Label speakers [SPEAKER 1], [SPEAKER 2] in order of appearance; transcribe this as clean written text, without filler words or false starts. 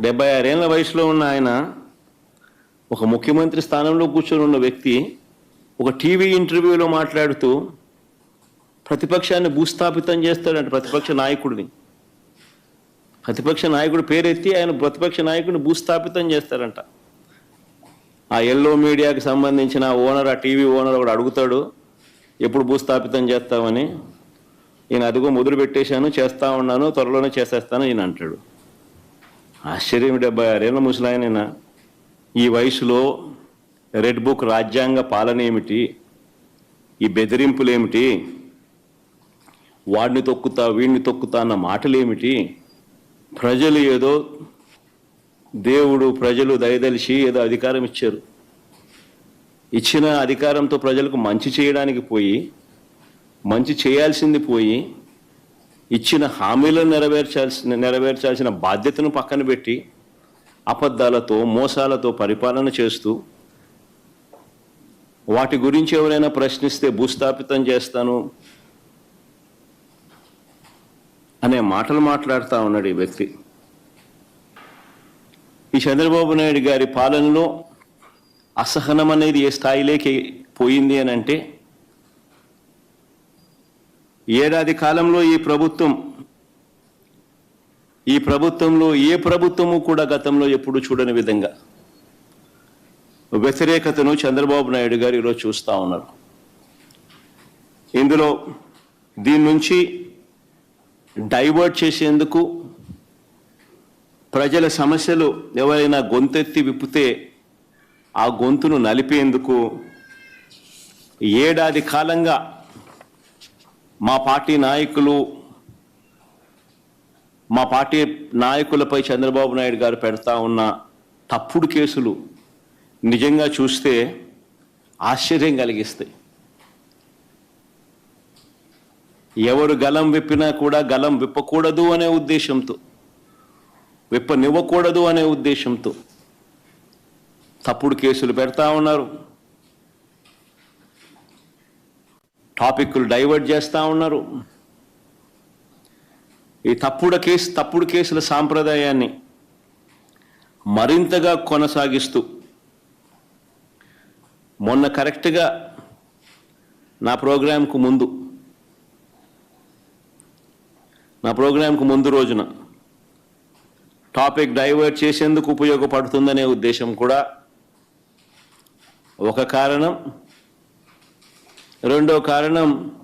[SPEAKER 1] 76 ఏళ్ల వయసులో ఉన్న ఆయన ఒక ముఖ్యమంత్రి స్థానంలో కూర్చొని ఉన్న వ్యక్తి ఒక టీవీ ఇంటర్వ్యూలో మాట్లాడుతూ ప్రతిపక్షాన్ని భూస్థాపితం చేస్తాడంట. ప్రతిపక్ష నాయకుడు పేరెత్తి ఆయన ప్రతిపక్ష నాయకుడిని భూస్థాపితం చేస్తారంట. ఆ ఎల్లో మీడియాకి సంబంధించిన ఓనర్, ఆ టీవీ ఓనర్ ఒకడు అడుగుతాడు, ఎప్పుడు భూస్థాపితం చేస్తామని. ఈయన అదిగో మొదలు పెట్టేశాను, చేస్తా ఉన్నాను, త్వరలోనే చేసేస్తాను ఈయన అంటాడు. ఆశ్చర్యం. 76 ఏళ్ళ ముసలాయన ఈ వయసులో రెడ్ బుక్ రాజ్యాంగ పాలన ఏమిటి, ఈ బెదిరింపులేమిటి, వాడిని తొక్కుతా వీడిని తొక్కుతా అన్న మాటలేమిటి, ప్రజలు ఏదో దేవుడు ప్రజలు దయదలిచి ఏదో అధికారం ఇచ్చారు, ఇచ్చిన అధికారంతో ప్రజలకు మంచి చేయడానికి పోయి, మంచి చేయాల్సింది పోయి, ఇచ్చిన హామీలను నెరవేర్చాల్సిన బాధ్యతను పక్కన పెట్టి అబద్ధాలతో మోసాలతో పరిపాలన చేస్తూ వాటి గురించి ఎవరైనా ప్రశ్నిస్తే భూస్థాపితం చేస్తాను అనే మాటలు మాట్లాడుతూ ఉన్నాడు ఈ వ్యక్తి. ఈ చంద్రబాబు నాయుడు గారి పాలనలో అసహనం అనేది ఏ స్థాయిలోకి పోయింది అని అంటే, ఏడాది కాలంలో ఈ ప్రభుత్వంలో ఏ ప్రభుత్వము కూడా గతంలో ఎప్పుడు చూడని విధంగా వ్యతిరేకతను చంద్రబాబు నాయుడు గారు ఈరోజు చూస్తూ ఉన్నారు. ఇందులో దీని నుంచి డైవర్ట్ చేసేందుకు, ప్రజల సమస్యలు ఎవరైనా గొంతెత్తి విప్పితే ఆ గొంతును నలిపేందుకు ఏడాది కాలంగా మా పార్టీ నాయకులపై చంద్రబాబు నాయుడు గారు పెడతా ఉన్న తప్పుడు కేసులు నిజంగా చూస్తే ఆశ్చర్యం కలిగిస్తాయి. ఎవరు గలం విప్పినా కూడా గలం విప్పకూడదు అనే ఉద్దేశంతో, విప్పనివ్వకూడదు అనే ఉద్దేశంతో తప్పుడు కేసులు పెడతా ఉన్నారు, టాపిక్లు డైవర్ట్ చేస్తూ ఉన్నారు. ఈ తప్పుడు కేసుల సాంప్రదాయాన్ని మరింతగా కొనసాగిస్తూ మొన్న కరెక్ట్గా నా ప్రోగ్రాంకు ముందు రోజున టాపిక్ డైవర్ట్ చేసేందుకు ఉపయోగపడుతుందనే ఉద్దేశం కూడా ఒక కారణం. రెండో కారణం,